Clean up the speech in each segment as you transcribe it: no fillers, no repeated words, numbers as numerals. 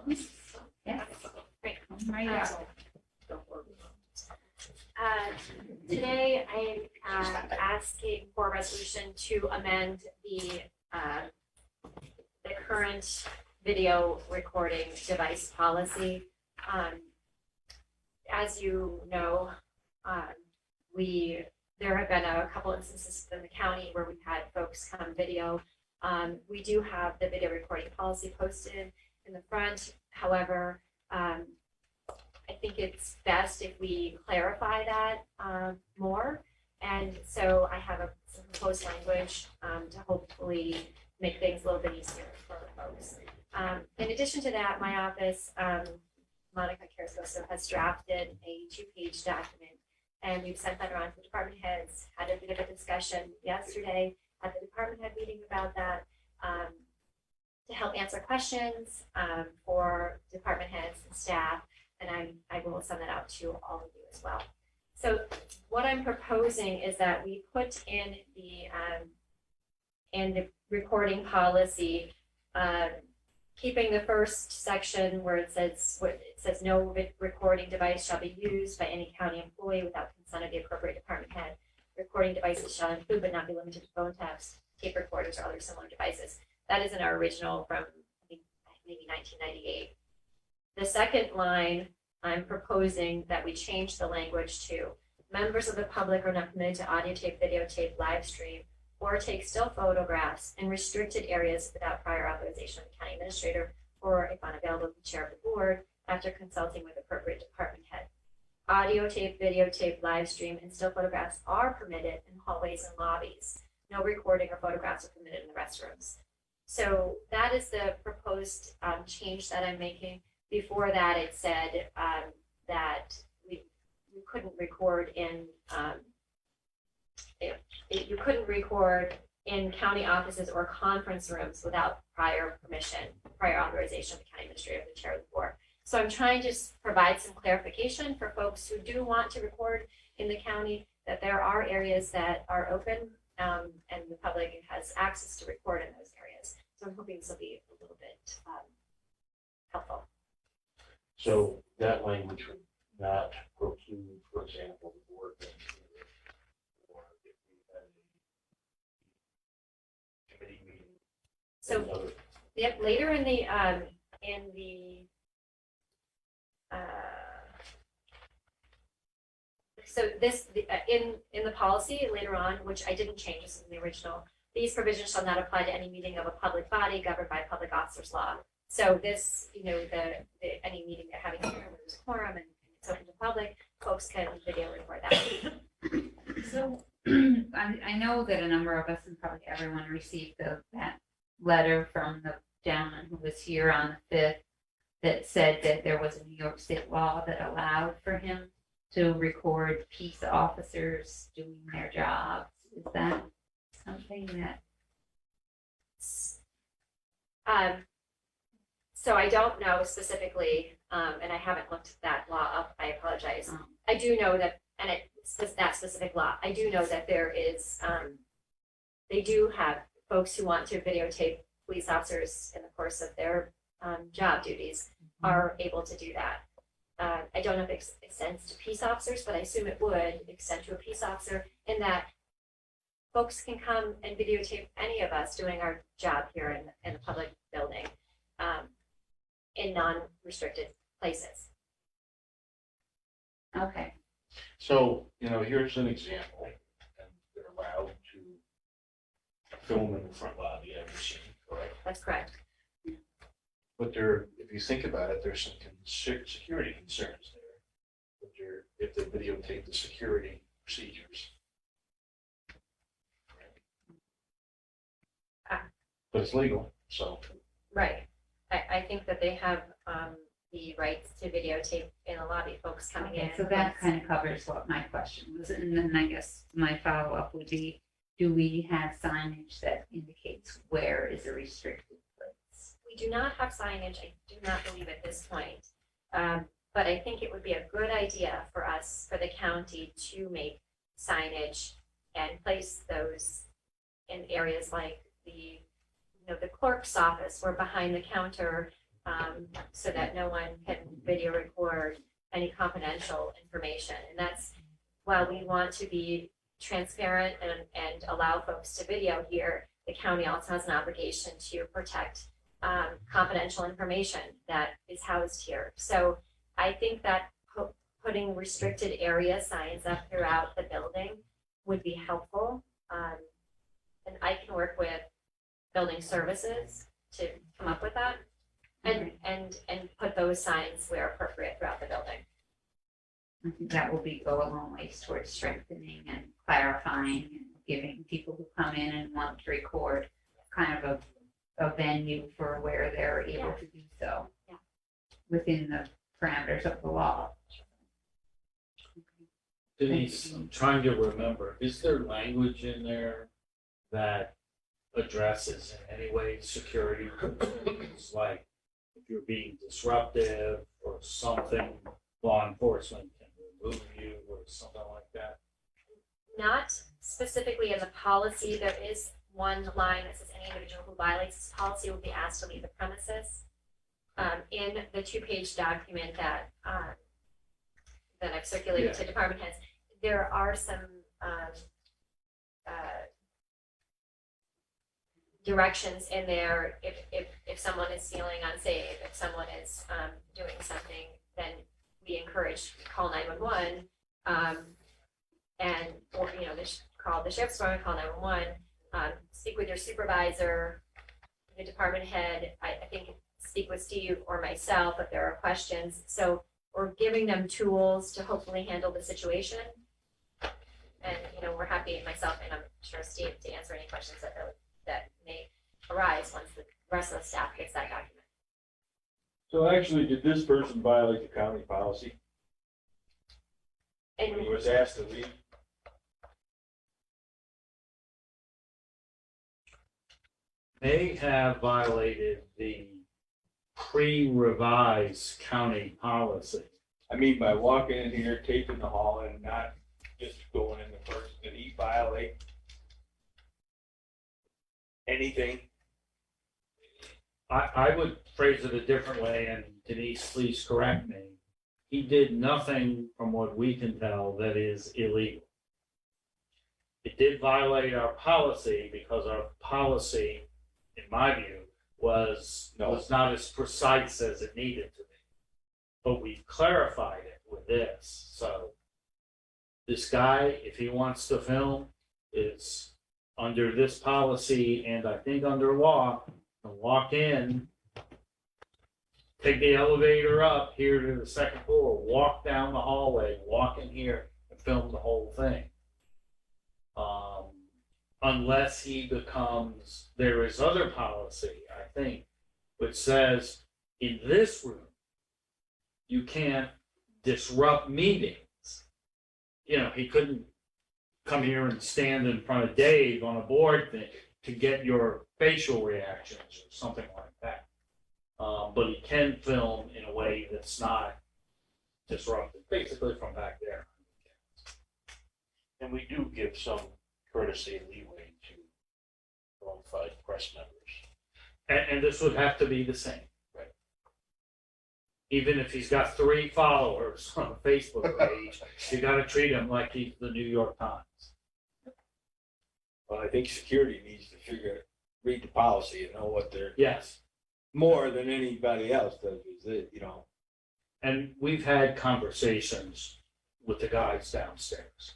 Yeah. Great. Right. Today I am asking for a resolution to amend the current video recording device policy. As you know, there have been a couple instances in the county where we've had folks come video. We do have the video recording policy posted in the front. However, I think it's best if we clarify that more. And so I have some proposed language to hopefully make things a little bit easier for folks. In addition to that, my office, Monica Carrascosa, has drafted a 2-page document, and we've sent that around to the department heads, had a bit of a discussion yesterday at the department head meeting about that, to help answer questions for department heads and staff, and I will send that out to all of you as well. So what I'm proposing is that we put in the recording policy, keeping the first section where it says no recording device shall be used by any county employee without consent of the appropriate department head. Recording devices shall include but not be limited to phone taps, tape recorders, or other similar devices. That is in our original from, I think, maybe 1998. The second line, I'm proposing that we change the language to members of the public are not permitted to audio tape, videotape, live stream, or take still photographs in restricted areas without prior authorization of the county administrator or, if unavailable, the chair of the board after consulting with appropriate department head. Audio tape, videotape, live stream, and still photographs are permitted in hallways and lobbies. No recording or photographs are permitted in the restrooms. So that is the proposed change that I'm making. Before that, it said that you couldn't record in you couldn't record in county offices or conference rooms without prior permission, prior authorization of the county administrator or the chair of the board. So I'm trying to provide some clarification for folks who do want to record in the county, that there are areas that are open and the public has access to record in those areas. So I'm hoping this will be a little bit helpful. So that language would not preclude, for example, the board or if we had a committee meeting. So yep, later in the so this in the policy later on, which I didn't change, this is in the original. These provisions shall not apply to any meeting of a public body governed by public officers law. So this, any meeting they're having here where there's a quorum and it's open to public, folks can video record that. So I know that a number of us, and probably everyone, received that letter from the gentleman who was here on the 5th that said that there was a New York State law that allowed for him to record peace officers doing their jobs. Is that something that? So I don't know specifically, and I haven't looked that law up. I apologize. I do know that, and it's that specific law. I do know that there is, they do have folks who want to videotape police officers in the course of their job duties are able to do that. I don't know if it extends to peace officers, but I assume it would extend to a peace officer in that folks can come and videotape any of us doing our job here in the public building in non-restricted places. Okay. So, here's an example, and they're allowed to film in the front lobby, I've seen, correct? That's correct. But if you think about it, there's some security concerns there. But if they videotape the security procedures. But it's legal, so. Right. I think that they have the rights to videotape in the lobby, folks coming in. So that kind of covers what my question was. And then I guess my follow-up would be, do we have signage that indicates where is a restricted place? We do not have signage, I do not believe at this point. But I think it would be a good idea for us, for the county, to make signage and place those in areas like the clerk's office, where behind the counter so that no one can video record any confidential information. And that's, while we want to be transparent and allow folks to video here, the county also has an obligation to protect confidential information that is housed here. So I think that putting restricted area signs up throughout the building would be helpful. And I can work with building services to come up with that and put those signs where appropriate throughout the building. I think that will go a long ways towards strengthening and clarifying and giving people who come in and want to record kind of a venue for where they're able to do so within the parameters of the law. Denise, I'm trying to remember, is there language in there that addresses in any way security concerns, like if you're being disruptive or something, law enforcement can remove you or something like that? Not specifically in the policy. There is one line that says any individual who violates this policy will be asked to leave the premises. In the 2-page document that I've circulated to department heads, there are some directions in there. If someone is feeling unsafe, if someone is doing something, then we encourage call 911 and or call the sheriff's department, call 911. Speak with your supervisor, the department head. I think speak with Steve or myself if there are questions. So we're giving them tools to hopefully handle the situation. And we're happy, myself and I'm sure Steve, to answer any questions that may arise once the rest of the staff gets that document. So actually, did this person violate the county policy And when he was asked to leave? May have violated the pre-revised county policy. I mean, by walking in here, taking the hall and not just going in the person, did he violate anything? I would phrase it a different way, and Denise, please correct me. He did nothing, from what we can tell, that is illegal. It did violate our policy because our policy, in my view, was not as precise as it needed to be. But we clarified it with this. So this guy, if he wants to film, is under this policy and I think under law, can walk in, take the elevator up here to the second floor, walk down the hallway, walk in here and film the whole thing. Unless he becomes, there is other policy, I think, which says in this room, you can't disrupt meetings. He couldn't come here and stand in front of Dave on a board thing to get your facial reactions or something like that. But he can film in a way that's not disruptive, basically from back there. And we do give some courtesy and leeway to bona fide press members. And this would have to be the same. Right. Even if he's got 3 followers on a Facebook page, you got to treat him like he's the New York Times. Well, I think security needs to read the policy and know what they're, Yes. more than anybody else does, And we've had conversations with the guys downstairs.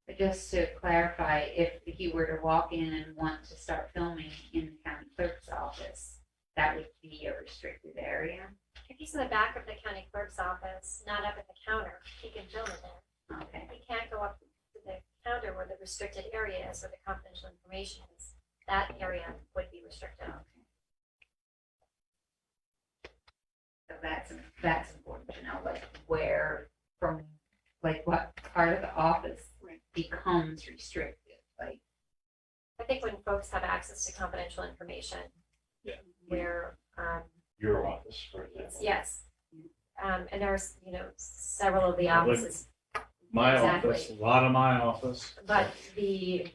But just to clarify, if he were to walk in and want to start filming in the county clerk's office, that would be a restricted area. if he's in the back of the county clerk's office, not up at the counter, he can film in there. Okay. He can't go up to the counter where the restricted area is, where the confidential information is. That area would be restricted. So that's important to know, like where what part of the office becomes restricted, like. I think when folks have access to confidential information. Yeah. Where, Your office, for example. yes. And there's, several of the Yeah, but- offices, My Exactly. office, a lot of my office. but the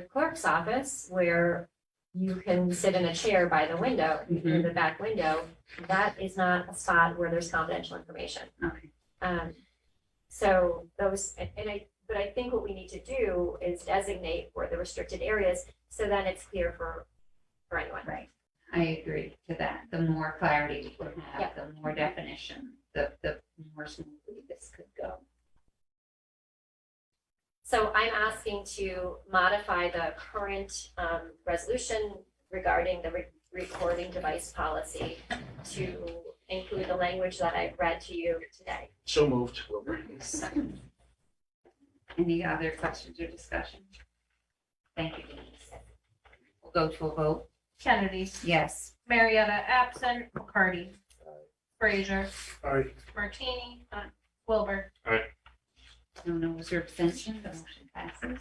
clerk's office where you can sit in a chair by the window, in the back window, that is not a spot where there's confidential information. Okay. So those, but I think what we need to do is designate where the restricted areas, so then it's clear for anyone. Right. I agree to that. The more clarity we would have, Yeah. the more definition, the more smoothly this could go. So I'm asking to modify the current resolution regarding the recording device policy to include the language that I've read to you today. So moved, Wilbur. Any other questions or discussion? Thank you, Denise. We'll go to a vote. Kennedy, Yes. Marietta absent, McCarty, Frazier, Aye. Martini, Wilbur. No no's or abstention, the motion passes.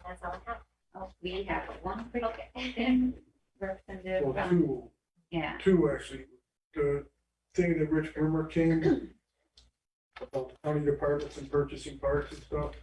That's all I have. Oh, we have one quick Okay. representative. Well, Yeah, two actually. The thing that Rich Brimmer came about the county departments and purchasing parts and stuff.